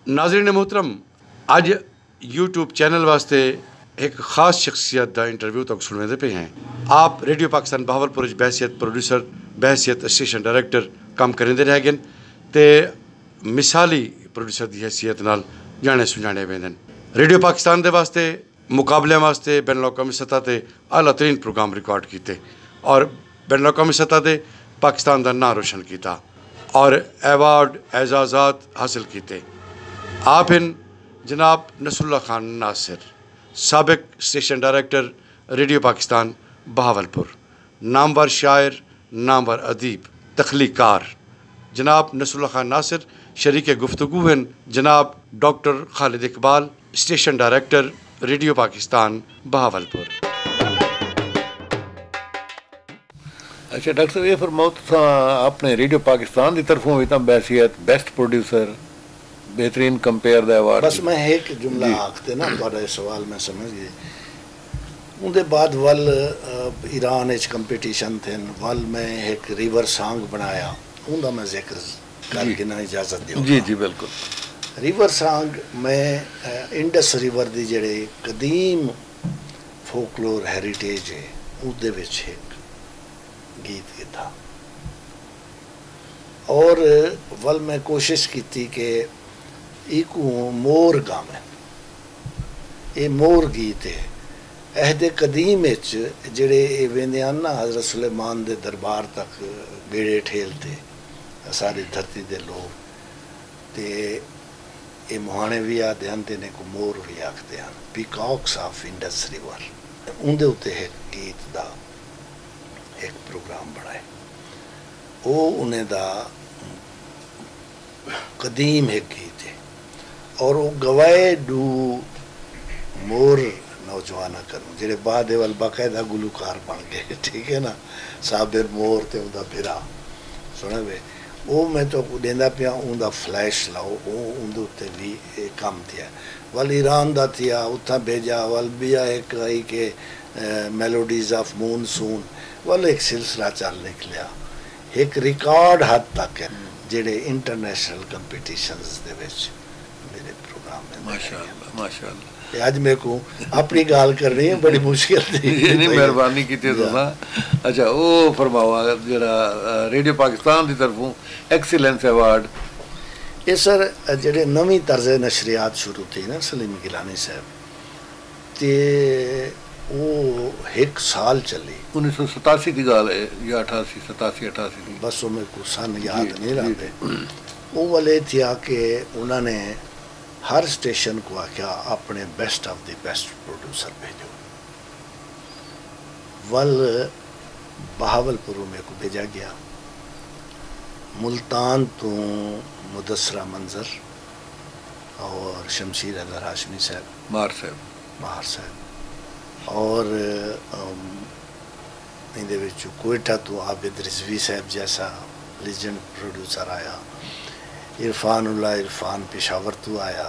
नाज़रीन मोहतरम, अज YouTube channel वास्ते एक ख़ास शख्सियत का इंटरव्यू तक सुनते पे हैं। आप रेडियो पाकिस्तान बहावलपुर बहसीत प्रोड्यूसर, बहसीत स्टेशन डायरैक्टर काम करेंदे रह गए ते मिसाली प्रोड्यूसर की हैसियत नाल जाने सुझाने वेंदे। रेडियो पाकिस्तान दे वास्ते मुकाबले वास्ते बैन अवी सतह पर आला तरीन प्रोग्राम रिकॉर्ड किए और बैन अवी सतह पर पाकिस्तान का नाम रोशन किया और एवार्ड एजाज़ात हासिल किए। आप इन जनाब नसरुल्लाह खान नासिर, साबिक station director radio Pakistan Bahawalpur, Namvar शायर, नामवर अदीब, तख्लीकार जनाब नसरुल्लाह खान नासिर। शरीक गुफ्तगू हैं जनाब doctor Khalid Iqbal, station director radio Pakistan Bahawalpur. अच्छा डॉक्टर साहब, ये फरमाओ तो आपने रेडियो पाकिस्तान की तरफों भी बहसीत बेस्ट प्रोड्यूसर बेहतरीन कंपेयर दा अवार्ड। बस मैं एक जुमला आखते ना थोड़ा सवाल मैं समझ गए। उनके बाद वल ईरान इच कंपटीशन थे, वल मैं एक रिवर सॉन्ग बनाया, उनका मैं जिक्र करके ना इजाजत दियो। जी जी बिल्कुल। रिवर सॉन्ग मैं इंडस रिवर दी जेड़े कदीम फोकलोर हैरीटेज है उहदे विच एक गीत कीता और वल मैं कोशिश की कि एक मोर गावें। ये मोर गीत है अहदे कदीम जेड़े वेंदे ना हज़रत सुलेमान दे दरबार तक गेड़े ठेलते सारी धरती दे लोग ते ये मुहाने भी आते हैं ते को मोर भी आखते हैं, पीकॉक्स ऑफ इंडस रिवर। उनके उत्ते एक गीत दा एक प्रोग्राम बनाए, वो उन्हें दा कदीम एक गीत है और वो गवाए डू मोर नौजवाना करूँ जेड़े बाद वाल बाकायदा गुलूकार बन गए, ठीक है ना। साबिर मोर ते उनका फिरा सुना वे वो मैं तो देंदा पिया उनका फ्लैश लाओ वो उनके उत्ते भी काम थिया। वल ईरान दा थिया उतना भेजा, वल बिया एक आई के मेलोडीज ऑफ मूनसून, वल एक सिलसिला चल निकलिया एक रिकॉर्ड हद तक है जेड़े इंटरनेशनल कंपटीशंस दे विच मेरे प्रोग्राम में। माशाअल्लाह माशाअल्लाह। आज मेरे को अपनी गाल करनी है बड़ी मुश्किल थी। नहीं मेहरबानी की तुसा। अच्छा वो फरमाओ जरा रेडियो पाकिस्तान की तरफों एक्सीलेंस अवार्ड। ये सर जेडे नवी तर्ज नशरियात शुरू थी ना सलीम गिलानी साहब ते वो एक साल चली। 1987 की गाल है या 88 87 88 बस वो मेरे को सन याद नहीं रहते। वो वाले थी कि उन्होंने हर स्टेशन को आख्या अपने best of the best producer भेजो। वल बहावलपुर में को भेजा गया, मुल्तान तो मुदस्सरा मंजर और शमशीर अदर हाशमी साहब मार साहब और इहदे विच कोयटा तो आबिद रिजवी साहब जैसा लीजेंड प्रोड्यूसर आया, इरफान पेशावर तो आया,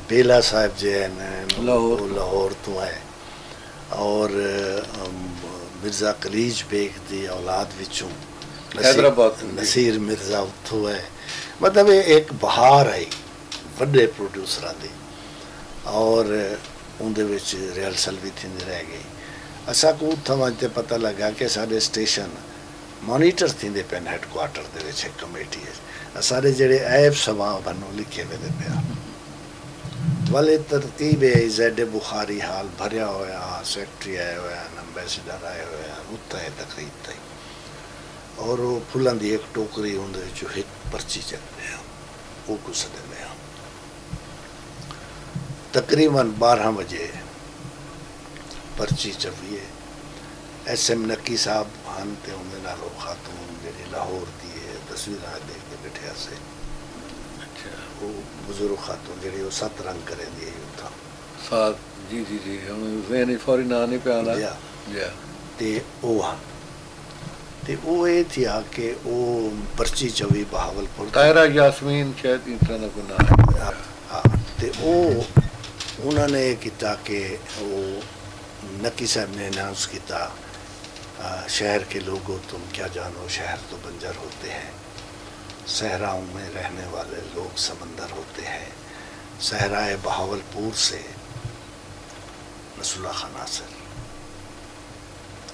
बेला साहब जो है लाहौर तो है और मिर्ज़ा कलीज बेग की औलाद विचों नसीर मिर्ज़ा उतो है। मतलब एक बहार आई वड्डे प्रोड्यूसर की और उनके विच रिहर्सल भी थी रह गई। असा को उतना पता लगा कि सारे स्टेशन मॉनीटर थींदे पेन हैडक्वार्टर दे विच एक कमेटी है सारे जेड़े ऐब सभा बनो लिखे वे पे वाले तरतीब है। ज़ैड बुखारी हाल भरिया होया, सेक्रेटरी आए हुए, एम्बेसडर आए हुए, उत्ता है तकरीब तई और वो फुलों की एक टोकरी उनके जो एक पर्ची चल रहा वो कुछ देने तकरीबन 12 बजे पर्ची छपी है। SM नकी साहब हन ते उनके नालों खातून जी लाहौर की तस्वीर देख के बैठे से। अच्छा वो बुजुर्ग खातून जी वो 7 रंग करें दी था साथ। जी जी जी हम फौरी ना नहीं पे आना ते वो हन ते वो ये थी कि वो पर्ची चवी बहावलपुर तायरा यास्मीन शायद इतना ना कोई ना हाँ ते वो उन्होंने किया कि वो नकी साहब ने अनाउंस किया शहर के लोगों तुम क्या जानो शहर तो बंजर होते हैं صحراؤں میں رہنے والے لوگ سمندر ہوتے ہیں. صحرائے بہاولپور سے نصر اللہ خان ناصر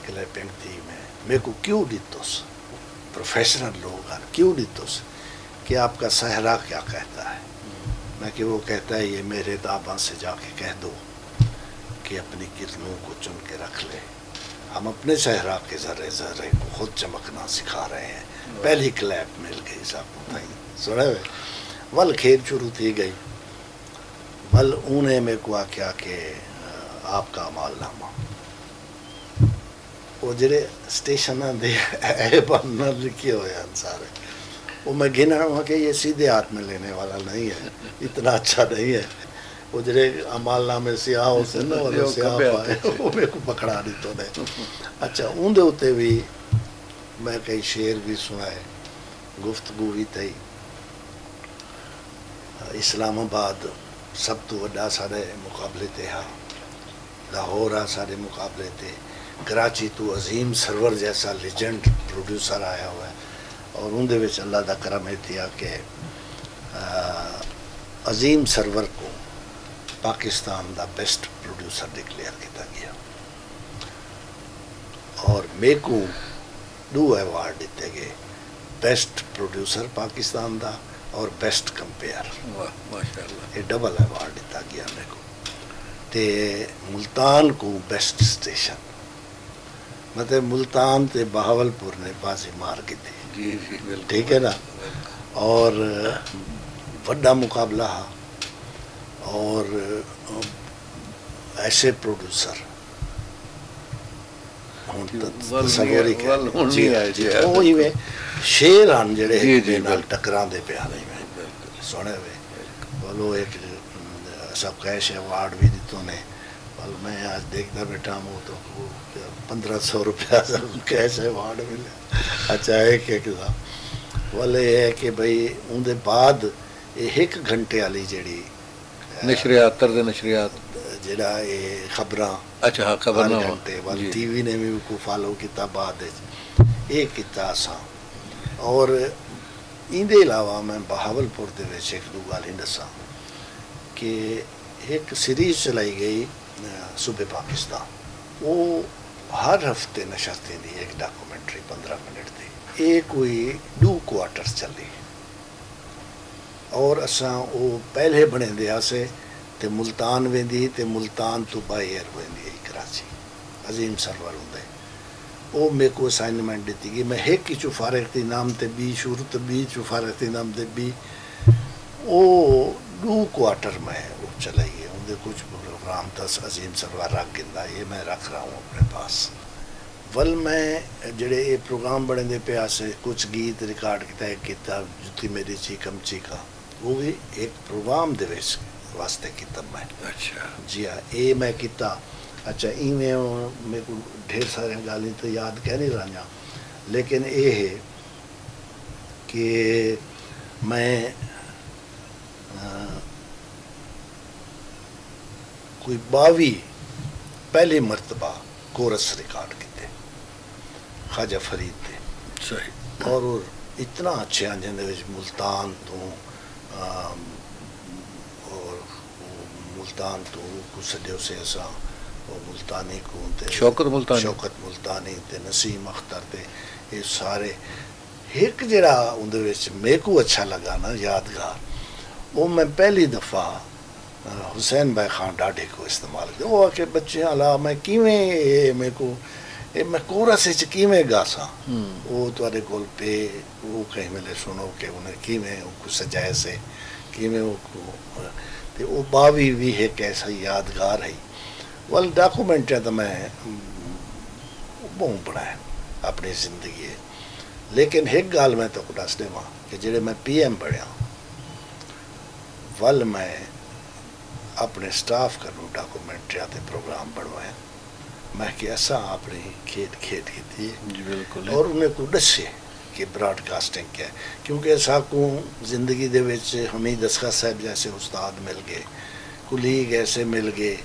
کلپنگ تھی میں کو کیوں دیتوس پروفیشنل لوگ ہیں کیوں دیتوس کہ آپ کا صحرا کیا کہتا ہے. میں کہ وہ کہتا ہے یہ میرے داباں سے جا کے کہہ دو کہ اپنی کرنوں کو چن کے رکھ لے. ہم اپنے صحرا کے ذرے ذرے کو خود چمکنا سکھا رہے ہیں. پہلی کلیپ مل گئی صاحب سنے ہوئے ول کھیل شروع تھی گئی. ول انہیں میں کو کیا کہ آپ کا عمال نامہ وہ جڑے اسٹیشن دے بننا لکھے ہوئے ہیں سارے وہ میں گنا ہوں کہ یہ سیدھے ہاتھ میں لینے والا نہیں ہے اتنا اچھا نہیں ہے. وہ جڑے عمال نامے سیاہ ہوتے ہیں نا وہ سیاہ پائے وہ میرے کو پکڑا دیتو دے. اچھا اون دے ہوتے بھی میں کئی شعر بھی سنائے گفتگو بھی تھی. اسلام آباد سب تو وڈا سارے مقابلے تے ہاں لاہور آ سارے مقابلے تے کراچی تو عظیم سرور جیسا لیجنڈ پروڈیوسر آیا ہوا ہے. اور ان دے وچ اللہ دا کرم ہے تھیا کہ عظیم سرور کو Pakistan the best producer declare کیتا گیا اور میں کو 2 ایوارڈ دیتے گئے بیسٹ پروڈیوسر پاکستان دا اور بیسٹ کمپیئر. یہ ڈبل ایوارڈ دیتا گیا میرے کو. تے ملتان کو بیسٹ اسٹیشن مطلب ملتان تے بہاولپور نے بازی مار کی تھی. ٹھیک ہے نا. اور بڑا مقابلہ ہے اور ایسے پروڈیوسر وہی میں شیر آن جڑے ٹکران دے پہ آنے میں سونے ہوئے بولو ایک سب کیش ایوارڈ بھی دیتوں نے. میں آج دیکھتا بیٹھا ہوں تو 1500 روپیہ کیش ایوارڈ ملے. اچھا ایک تھا والے یہ ہے کہ بھئی ان دے بعد 1 گھنٹے والی جڑی نشریات طرز نشریات جڑا یہ خبراں اچھا ہاں خبر نہ گھنٹے والی ٹی وی نے بھی کو فالو کیتا بعد یہ کیتا اساں. اور ان دے علاوہ میں بہاولپور دے وچ ایک 2 گل دساں کہ ایک سیریز چلائی گئی صوبے پاکستان. وہ ہر ہفتے نشستی دی ایک ڈاکومنٹری 15 منٹ دی. یہ کوئی 2 کوارٹرز چلی اور اساں وہ پہلے بنے دیا سے تے ملتان ویندی تے ملتان تو بائی ایئر ویندی کراچی عظیم سرور ہوندے. وہ میرے کو اسائنمنٹ دیتی گئی. میں ایک کی فارغ تھی نام تے بی شروع تے بی فارغ تھی نام تے بی. وہ 2 کوارٹر میں وہ چلائی ہے. ان دے کچھ پروگرام تھا عظیم سرور رکھ گندا یہ میں رکھ رہا ہوں اپنے پاس. ول میں جڑے یہ پروگرام بڑے دے پہ آسے کچھ گیت ریکارڈ کیتا ہے کیتا جتی میری چیکم چیکا وہ بھی ایک پروگرام دے واسطے کیتا میں. اچھا جی ہاں یہ میں کیتا. اچھا میں میرے کو ڈھیر سارے گالی تو یاد کہہ نہیں رہا لیکن یہ ہے کہ میں کوئی 22 پہلی مرتبہ کورس ریکارڈ کیتے خواجہ فرید دے. صحیح. اور اتنا اچھے ہیں جن ملتان تو اور ملتان تو کچھ سڈے سے ایسا ملتانی کو شوکت ملتانی تے نسیم اختر تے یہ سارے ایک جڑا اندر میرے کو اچھا لگا نا یادگار وہ میں پہلی دفعہ حسین بھائی خان ڈاڈے کو استعمال کیا. وہ کہ بچے علا میں کیویں میرے کو میں کورس کیویں گا سا وہ تھوڑے کول پہ وہ کہیں ملے سنو کہ انہیں کیویں کو سجائے سے کیویں وہ 22 بھی ایک ایسا یادگار ہے. ول ڈاکومنٹ ہے تو میں بہت بڑا ہے اپنی زندگی ہے. لیکن ایک گال میں تو دس دے کہ جڑے میں پی ایم بڑھیا ول میں اپنے سٹاف کروں ڈاکومنٹریاں تے پروگرام بڑھوائے میں کہ ایسا اپنی کھیت کی تھی. جی بالکل. اور انہیں کو دسے کہ براڈ کاسٹنگ کیا ہے کیونکہ ایسا کو زندگی دے وچ حمید اسقر صاحب جیسے استاد مل گئے کلیگ ایسے مل گئے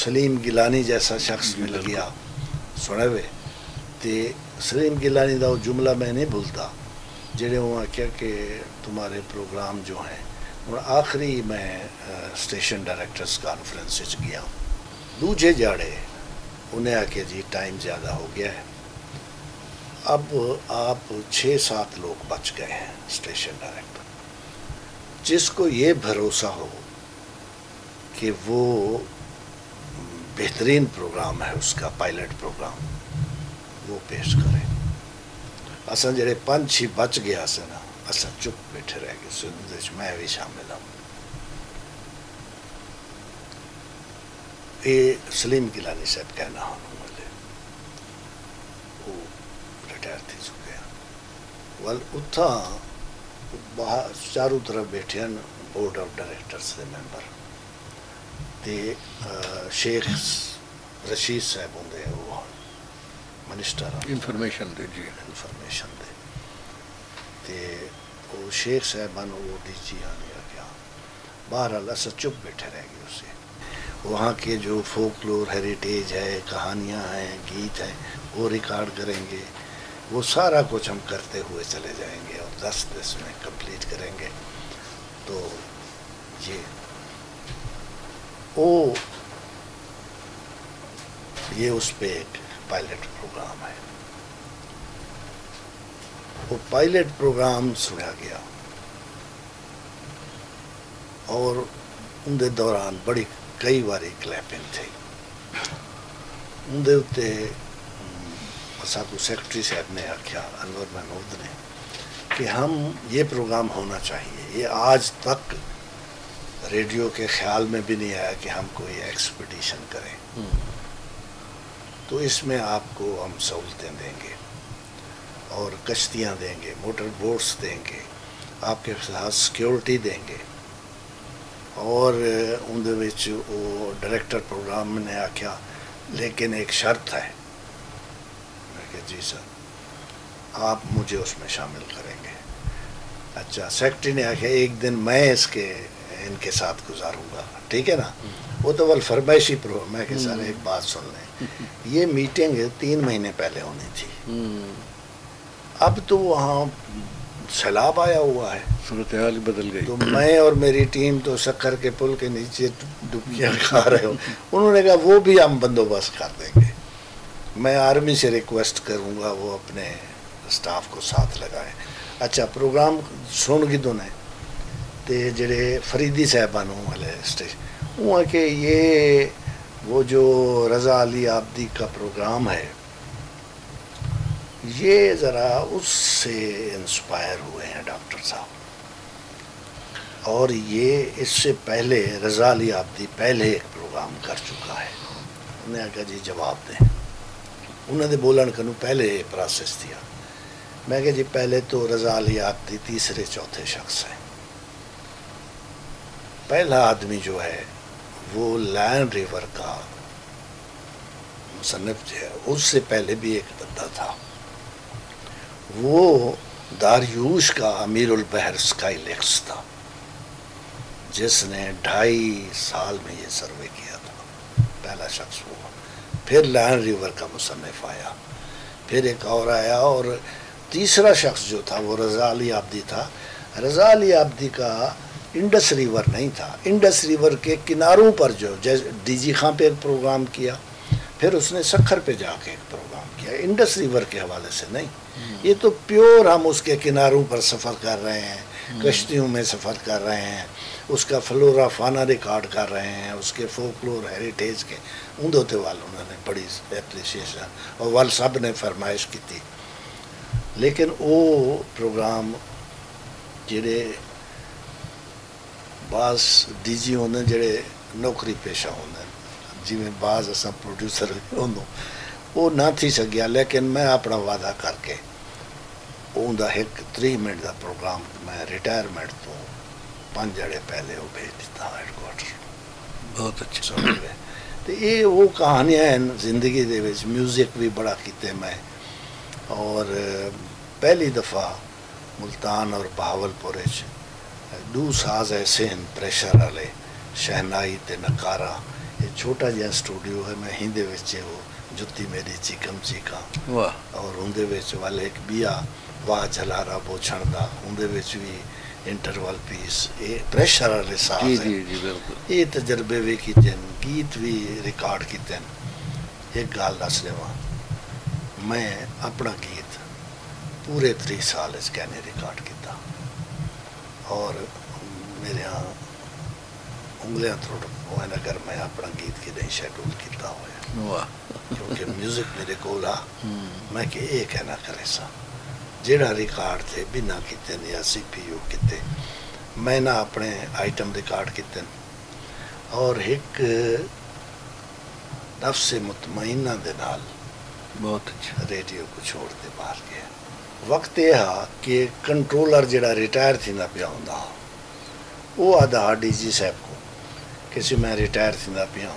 سلیم گیلانی جیسا شخص مل گیا. سنے ہوئے تے سلیم گیلانی دا وہ جملہ میں نہیں بھولتا جڑے ہوا کیا کہ تمہارے پروگرام جو ہیں ہوں آخری میں اسٹیشن ڈائریکٹرس کانفرنس گیا دوجے جاڑے انہیں آکے جی ٹائم زیادہ ہو گیا ہے اب آپ 6-7 لوگ بچ گئے ہیں اسٹیشن ڈائریکٹر جس کو یہ بھروسہ ہو کہ وہ بہترین پروگرام ہے اس کا پائلٹ پروگرام وہ پیش کرے اساں جڑے 5-6 بچ گیا سے نا اساں چپ بیٹھے رہ گئے سندھ میں بھی شامل ہوں یہ سلیم گیلانی صاحب کہنا ہوں ملے وہ ریٹائر تھی چکے ہیں وال اتھا چاروں طرف بیٹھے ہیں بورڈ آف ڈائریکٹرز دے ممبر تے شیخ رشید صاحب ہوں دے وہ منسٹر انفارمیشن دے جی انفارمیشن دے تے وہ شیخ صاحبان وہ ڈی جی آنے گیا بہرحال اسا چپ بیٹھے رہ گئے اسے وہاں کے جو فولکلور ہیریٹیج ہے کہانیاں ہیں گیت ہیں وہ ریکارڈ کریں گے وہ سارا کچھ ہم کرتے ہوئے چلے جائیں گے اور 10 میں کمپلیٹ کریں گے تو یہ اس پہ ایک پائلٹ پروگرام ہے وہ پائلٹ پروگرام سنیا گیا اور ان دے دوران بڑی کئی باری کلیپنگ تھی ان دے اتے ساکو سیکرٹری صاحب نے آکھیا انور محمود نے کہ ہم یہ پروگرام ہونا چاہیے یہ آج تک ریڈیو کے خیال میں بھی نہیں آیا کہ ہم کوئی ایکسپیڈیشن کریں تو اس میں آپ کو ہم سہولتیں دیں گے اور کشتیاں دیں گے موٹر بوٹس دیں گے آپ کے ساتھ سیکیورٹی دیں گے اور ان دے وچ وہ ڈائریکٹر پروگرام نے آکھیا لیکن ایک شرط ہے میں کہ جی سر آپ مجھے اس میں شامل کریں گے اچھا سیکرٹری نے آکھیا ایک دن میں ان کے ساتھ گزاروں گا ٹھیک ہے نا وہ تو ول فرمائشی میں کہ سر ایک بات سن لیں یہ میٹنگ 3 مہینے پہلے ہونی تھی اب تو وہاں سیلاب آیا ہوا ہے صورتحال بدل گئی تو میں اور میری ٹیم تو سکر کے پل کے نیچے ڈبکیاں کھا رہے ہو انہوں نے کہا وہ بھی ہم بندوبست کر دیں گے میں آرمی سے ریکویسٹ کروں گا وہ اپنے سٹاف کو ساتھ لگائیں اچھا پروگرام سن گدوں نے تے جڑے فریدی صاحبانوں والے اسٹیشن وہ کہ یہ وہ جو رضا علی آبدی کا پروگرام ہے یہ ذرا اس سے انسپائر ہوئے ہیں ڈاکٹر صاحب اور یہ اس سے پہلے رضا علی آبدی پہلے ایک پروگرام کر چکا ہے انہیں کہا جی جواب دیں انہوں نے بولن کنو پہلے یہ پروسیس دیا میں کہ جی پہلے تو رضا علی آبدی تیسرے چوتھے شخص ہیں پہلا آدمی جو ہے وہ لائن ریور کا مصنف جو ہے اس سے پہلے بھی ایک بندہ تھا وہ داریوش کا امیر البحر اسکائی لیکس تھا جس نے 2.5 سال میں یہ سروے کیا تھا پہلا شخص ہوا پھر لائن ریور کا مصنف آیا پھر ایک اور آیا اور تیسرا شخص جو تھا وہ رضا علی آبدی تھا رضا علی آبدی کا انڈس ریور نہیں تھا انڈس ریور کے کناروں پر جو ڈی جی خان پہ ایک پروگرام کیا پھر اس نے سکھر پہ جا کے ایک پروگرام کیا انڈس ریور کے حوالے سے نہیں یہ تو پیور ہم اس کے کناروں پر سفر کر رہے ہیں کشتیوں میں سفر کر رہے ہیں اس کا فلورا فانا ریکارڈ کر رہے ہیں اس کے فولکلور ہیریٹیج کے ان دوتے والوں نے بڑی اپریشیشن اور وال سب نے فرمائش کی تھی لیکن وہ پروگرام جڑے بعض ڈی جی ہوندے جڑے نوکری پیشہ ہوندے جی میں بعض اساں پروڈیوسر ہوندوں وہ نہ تھی سکیا لیکن میں اپنا وعدہ کر کے اون دا ایک 3 منٹ دا پروگرام میں ریٹائرمنٹ تو 5 جڑے پہلے وہ بھیج دیتا ہیڈ کوارٹر بہت اچھا تو یہ وہ کہانیاں ہیں زندگی دے وچ میوزک بھی بڑا کیتے میں اور پہلی دفعہ ملتان اور بہاولپور وچ 2 ساز ایسے ہیں پریشر والے شہنائی تے نکارا یہ چھوٹا جہا اسٹوڈیو ہے میں ہندے وچ وہ جتی میری چیکم چیکاں اور اندے وچ والے ایک بیا ਵਾਹ ਜਲਾਰਾ ਬੋਛਣ ਦਾ, ਉਹਦੇ ਵਿੱਚ ਵੀ ਇੰਟਰਵਲ ਪੀਸ, ਇਹ ਪ੍ਰੈਸ਼ਰ ਵਾਲੇ ਸਾਜ਼ ਜੀ ਹੈ। ਜੀ ਜੀ ਬਿਲਕੁਲ। ਇਹ ਤਜਰਬੇ ਵੀ ਕੀਤੇ ਨੇ, ਗੀਤ ਵੀ ਰਿਕਾਰਡ ਕੀਤੇ ਨੇ। ਇੱਕ ਗੱਲ ਦੱਸ ਦੇਵਾਂ, ਮੈਂ ਆਪਣਾ ਗੀਤ ਪੂਰੇ 30 ਸਾਲ ਇਸ ਗਾਣੇ ਰਿਕਾਰਡ ਕੀਤਾ, ਔਰ ਮੇਰੇ यहाँ ਉਂਗਲੀਆਂ ਤੋੜ ਹੋਏ ਅਗਰ ਮੈਂ ਆਪਣਾ ਗੀਤ ਕਿਤੇ ਸ਼ੈਡਿਊਲ ਕੀਤਾ ਹੋਇਆ, ਵਾਹ। ਕਿਉਂਕਿ ਮਿਊਜ਼ਿਕ ਮੇਰੇ ਕੋਲ ਆ। ਮੈਂ ਕਿ ਇਹ ਕਹਿਣਾ ਕਰੇ ਸਾਂ ਜਿਹੜਾ ਰਿਕਾਰਡ ਤੇ ਬਿਨਾਂ ਕੀਤੇ ਨੇ ਜਾਂ CPU ਕੀਤੇ, ਮੈਂ ਨਾ ਆਪਣੇ ਆਈਟਮ ਰਿਕਾਰਡ ਕੀਤੇ ਔਰ ਇੱਕ ਨਫਸ ਮੁਤਮਈਨਾ ਦੇ ਨਾਲ ਬਹੁਤ ਅੱਛਾ। ਰੇਡੀਓ को छोड़ के बाहर गया। वक्त यह हा कि कंट्रोलर जड़ा रिटायर थींदा पिया हुंदा, वो आदा DG साहब को किसी मैं रिटायर थींदा पिया,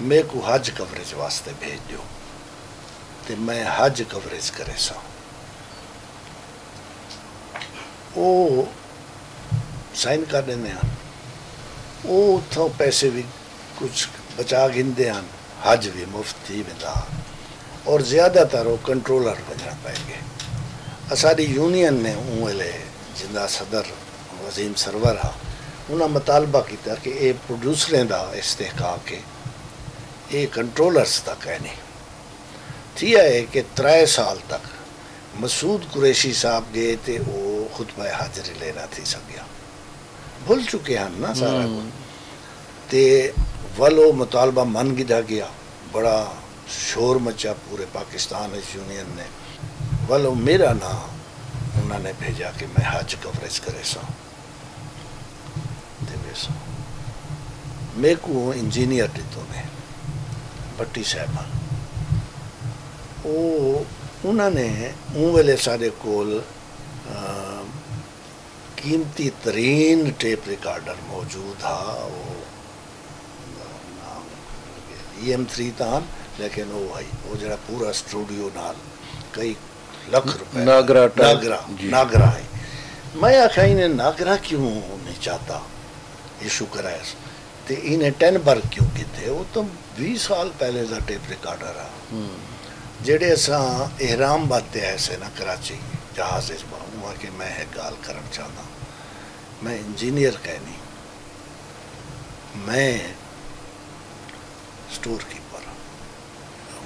मेरे को हज कवरेज वास्ते भेज दो, तो मैं हज कवरेज करे सा। वो साइन कर देंगे हैं, वो उतों पैसे भी कुछ बचा गिनते हैं, हज भी मुफ्त थी वेंदा, और ज़्यादातर वो कंट्रोलर वजना पाएंगे। असारी यूनियन ने उले जिंदा सदर वजीम सरवर हा, उन्हें मुतालबा किया कि ये प्रोड्यूसरें का इस्तेहकाक है, ये कंट्रोलर्स तक है नहीं थी है कि 3 साल तक मसूद कुरैशी साहब गए थे, वो खुतबा हाजिरी लेना थी सकिया, भूल चुके हैं ना सारा कुछ। ते वलो मुतालबा मन गिदा गया, बड़ा शोर मचा पूरे पाकिस्तान यूनियन ने। वलो मेरा नाम उन्होंने भेजा कि मैं हज कवरेज करे सा। मेरे को इंजीनियर दितो ने भट्टी साहब, उन्होंने उन वेले सारे कोल कीमती तरीन टेप रिकॉर्डर मौजूद था, वो EM3 था, लेकिन वो भाई वो जरा पूरा स्टूडियो नाल कई लाख रुपए नागरा है। मैं आखा इन्हें नागरा क्यों नहीं चाहता इशू कराया, तो इन्हें 10 बर्ग क्यों किते, वो तो 20 साल पहले का टेप रिकॉर्डर है जेड़े असा एहराम बाते ऐसे ना कराची जहाज वहाँ के मैं है गाल करना चाहता, मैं इंजीनियर कह नहीं, मैं स्टोर कीपर,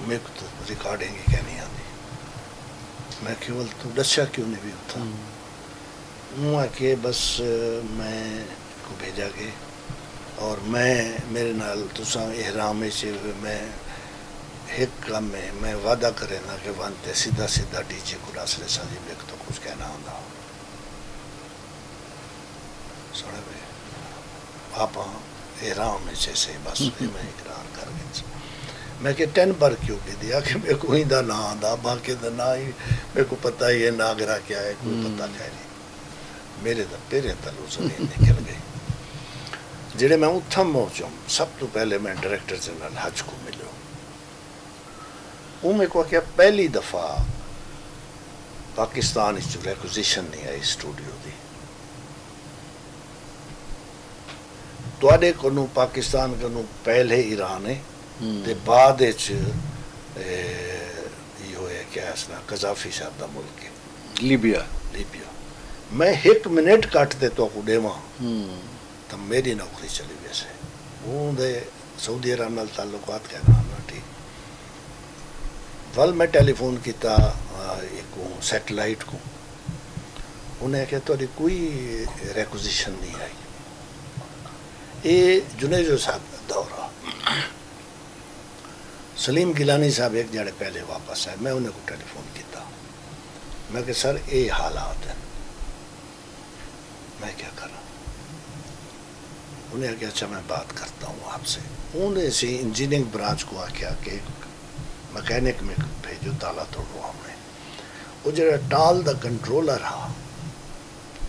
मेरे को तो रिकॉर्डिंग ही कहनी आती। मैं केवल तू दस्या क्यों नहीं भी उठा, वहाँ के बस मैं को भेजा के, और मैं मेरे नाल तुसा एहराम से मैं एक काम में मैं वादा करे ना कि वनते सीधा सीधा डीजे को डासले साजी में तो कुछ कहना आंदा सुने भाई आप एहराम से बस मैं इकरार कर गई। मैं कि 10 बार क्यों कह दिया कि मेरे को इंदा ना आंदा, बाकी दा ना ही मेरे को पता ही है नागरा क्या है, कोई पता नहीं। मेरे तो पेरे तलू जमीन निकल गई। जेड़े मैं उथम पहुंचा, सब तो पहले मैं डायरेक्टर जनरल हज को मिलो, वो मेरे को क्या पहली दफा पाकिस्तान रिक्विजिशन नहीं आई स्टूडियो की, तुहाडे कोनू पाकिस्तान कोनू पहले ईरान है ते बाद यो है क्या इसना कजाफी साहब का मुल्क है लीबिया। मैं 1 मिनट कट दे तो को देवा तो मेरी नौकरी चली वैसे वो दे सऊदी अरब नाल ताल्लुकात कहना ना ठीक। वल मैं टेलीफोन किया एक सैटेलाइट को, उन्हें क्या तो कोई रिक्विजिशन नहीं आई। ये जुनेजो साहब का दौरा, सलीम गिलानी साहब एक जड़े पहले वापस आए, मैं उन्हें को टेलीफोन किया, मैं कि सर ये हालात है, मैं क्या करा। उन्हें क्या अच्छा मैं बात करता हूँ आपसे। उन्हें से इंजीनियरिंग ब्रांच को आख्या कि मैकेनिक में भेजो ताला तोड़ो हमने, वो जरा टाल द कंट्रोलर हा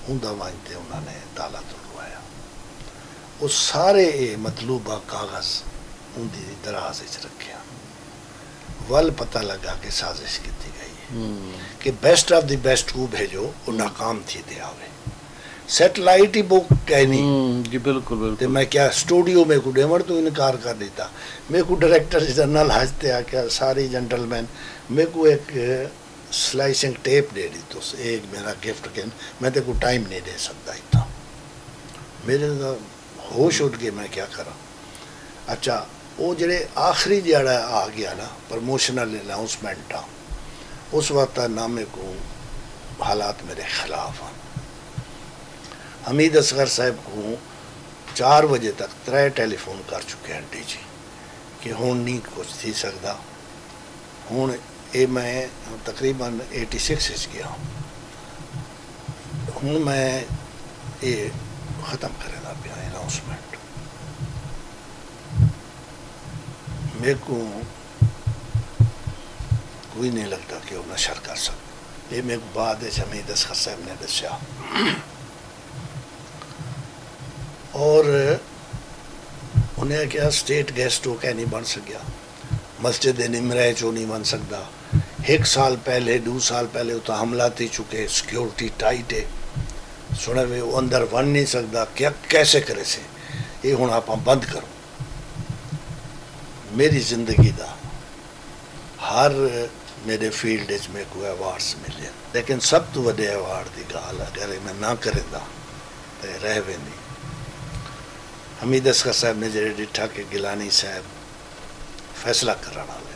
उनका वांते उन्होंने ताला तोड़वाया, वो सारे मतलूबा कागज उनकी दराज रखे, वल पता लगा कि साजिश की गई है कि बेस्ट ऑफ द बेस्ट को भेजो, वो नाकाम थी दे आवे। सैटेलाइट ही बुक कहनी जी बिल्कुल बिल्कुल। मैं क्या स्टूडियो में को डेमर तो इनकार कर देता। मेरे को डायरेक्टर जनरल हजते आके सारी जेंटलमैन मेरे को एक स्लाइसिंग टेप दे दी तो एक मेरा गिफ्ट के मैं तेरे को टाइम नहीं दे सकता इतना, मेरे तो होश उठ गए मैं क्या करा। अच्छा वो जेह्ड़े आखिरी जेह्ड़ा आ गया ना प्रमोशनल अनाउंसमेंट आ, उस वक्त ना मेरे को हालात मेरे खिलाफ हैं। हमीद असगर साहब को 4 बजे तक 3 टेलीफोन कर चुके हैं डी जी कि हुण नहीं कुछ थी सकता, हुण ये मैं तकरीबन 86 गया, हुण मैं ये ख़त्म करेगा पिया अनाउंसमेंट। मेरे को कोई नहीं लगता कि वो नशर कर सकता। ये मेरे को बाद हमीद असगर साहब ने दस्या। और उन्हें क्या स्टेट गेस्ट हो क्या नहीं बन सकिया, मस्जिद निमराए चो नहीं बन सकता। 1 साल पहले 2 साल पहले तो हमला थी चुके, सिक्योरिटी टाइट है, सुने वे वो अंदर बन नहीं सकता, क्या कैसे करे से ये हूँ आप बंद करो। मेरी जिंदगी का हर मेरे फील्ड में कोई अवार्ड्स मिले, लेकिन सब तो वड्डे अवार्ड की गाल अगर मैं ना करेंदा तो रह वेंदी। हमीद असगर साहब ने जेड़े डिठा के गिलानी साहब फैसला कराना वाले,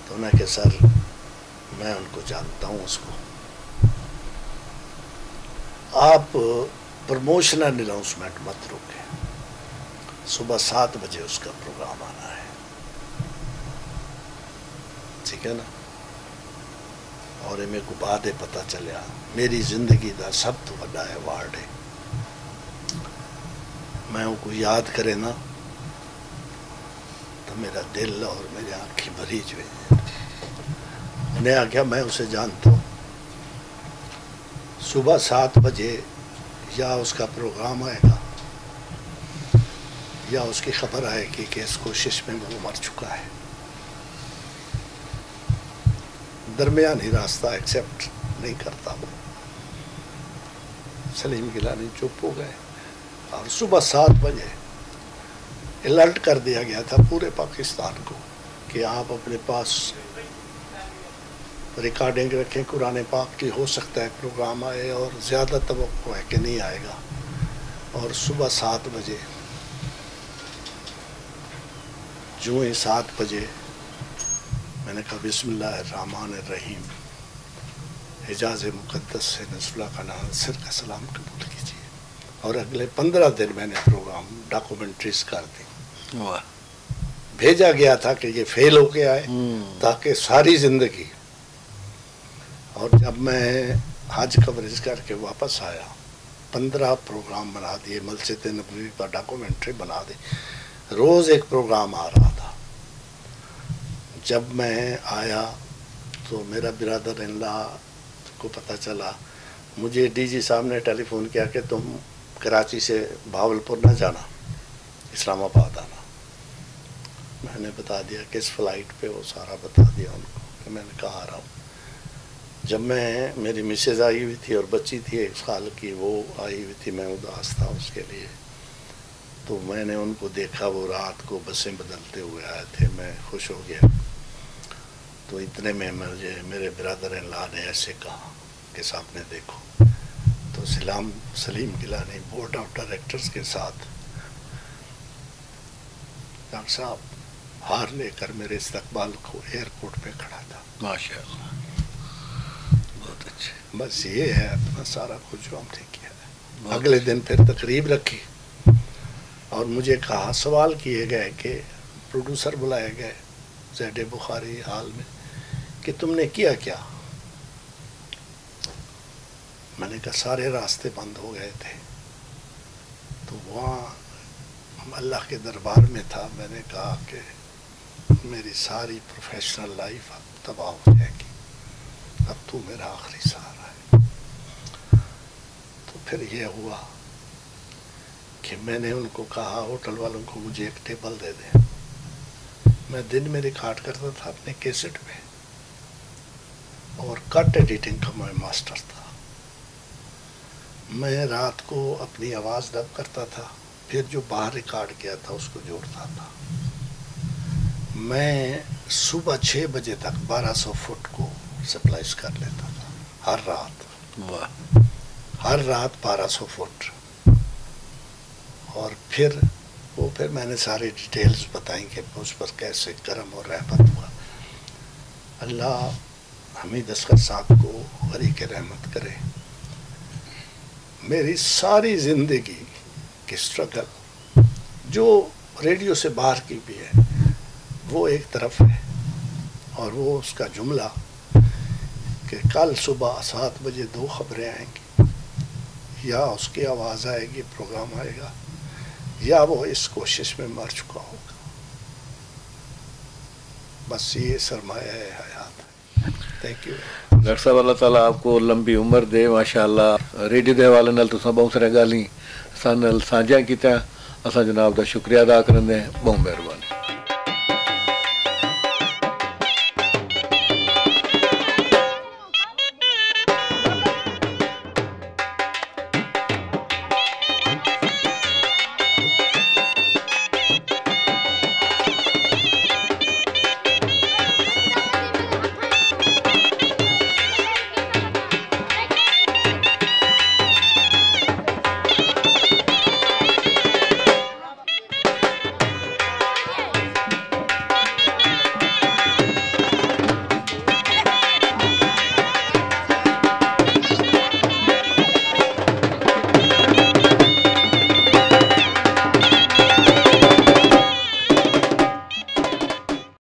तो उन्हें कि सर मैं उनको जानता हूँ, उसको आप प्रमोशनल अनाउंसमेंट मत रोकें, सुबह 7 बजे उसका प्रोग्राम आना है, ठीक है ना। और मेरे को बाद पता चलिया मेरी जिंदगी का सब तो बड़ा अवार्ड है, मैं उनको याद करे ना तो मेरा दिल और मेरी आँखें भरी हुई। उन्हें आख्या मैं उसे जानता हूँ, सुबह 7 बजे या उसका प्रोग्राम आएगा या उसकी खबर आएगी कि इस कोशिश में वो मर चुका है। दरमियानी रास्ता एक्सेप्ट नहीं करता वो। सलीम गिलानी चुप हो गए और सुबह 7 बजे अलर्ट कर दिया गया था पूरे पाकिस्तान को कि आप अपने पास रिकॉर्डिंग रखें कुरान पाक की, हो सकता है प्रोग्राम आए और ज़्यादा तवक्को है कि नहीं आएगा। और सुबह 7 बजे जो ही 7 बजे मैंने कहा बिस्मिल्लाहिर्रहमानिर्रहीम, हिजाज़ मुक़द्दस से नज़्ला का नासिर का सलाम कबूल कीजिए। और अगले 15 दिन मैंने प्रोग्राम डॉक्यूमेंट्रीज कर दी। भेजा गया था कि ये फेल हो के आए ताकि सारी ज़िंदगी। और जब मैं हज कवरेज करके वापस आया 15 प्रोग्राम बना दिए, मस्जिद नबवी पर डॉक्यूमेंट्री बना दी, रोज़ एक प्रोग्राम आ रहा था। जब मैं आया तो मेरा बिरादर इनला को पता चला, मुझे डीजी साहब ने टेलीफोन किया कि तुम कराची से भावलपुर ना जाना, इस्लामाबाद आना। मैंने बता दिया किस फ़्लाइट पे, वो सारा बता दिया उनको कि मैंने कहा आ रहा हूँ। जब मैं मेरी मिसेज़ आई हुई थी और बच्ची थी 1 साल की, वो आई हुई थी, मैं उदास था उसके लिए। तो मैंने उनको देखा, वो रात को बसें बदलते हुए आए थे, मैं खुश हो गया। तो इतने में मुझे मेरे ब्रदर इन लॉ ने ऐसे कहा कि सामने देखो। तो Saleem Gilani board of directors के साथ डॉक्टर साहब हार लेकर मेरे इस्तकबाल को एयरपोर्ट पे खड़ा था। माशाअल्लाह, बहुत अच्छे। बस ये है अपना सारा कुछ जो हमने किया है। अगले दिन फिर तकरीब रखी और मुझे कहा, सवाल किए गए कि प्रोड्यूसर बुलाए गए ज़ैड बुखारी हाल में कि तुमने किया क्या। मैंने कहा सारे रास्ते बंद हो गए थे। तो वहाँ अल्लाह के दरबार में था। मैंने कहा कि मेरी सारी प्रोफेशनल लाइफ अब तबाह हो जाएगी, अब तू मेरा आखिरी सहारा है। तो फिर ये हुआ कि मैंने उनको कहा होटल वालों को मुझे एक टेबल दे दें। मैं दिन में रिकॉर्ड करता था अपने कैसेट पे और कट एडिटिंग का मैं मास्टर था। मैं रात को अपनी आवाज़ दब करता था, फिर जो बाहर रिकॉर्ड किया था उसको जोड़ता था। मैं सुबह 6 बजे तक 1200 फुट को सप्लाईज कर लेता था हर रात। वाह। हर रात 1200 फुट। और फिर मैंने सारी डिटेल्स बताई कि उस पर कैसे करम और रहमत हुआ। अल्लाह हमीद असगर साहब को गरी के रहमत करे। मेरी सारी ज़िंदगी की स्ट्रगल जो रेडियो से बाहर की भी है वो एक तरफ है, और वो उसका जुमला कि कल सुबह 7 बजे 2 खबरें आएंगी, या उसकी आवाज़ आएगी, प्रोग्राम आएगा, या वो इस कोशिश में मर चुका होगा। बस ये सरमाया है हयात। थैंक यू डॉक्टर साहब, अल्लाह ताला आपको लंबी उम्र दे। माशाअल्लाह रेडियो दे हवाले नाल तुसां बहुत सारी गालीं सान नाल सांझा कीता। असां जनाब दा शुक्रिया अदा करदे हैं। बहुत मेहरबानी।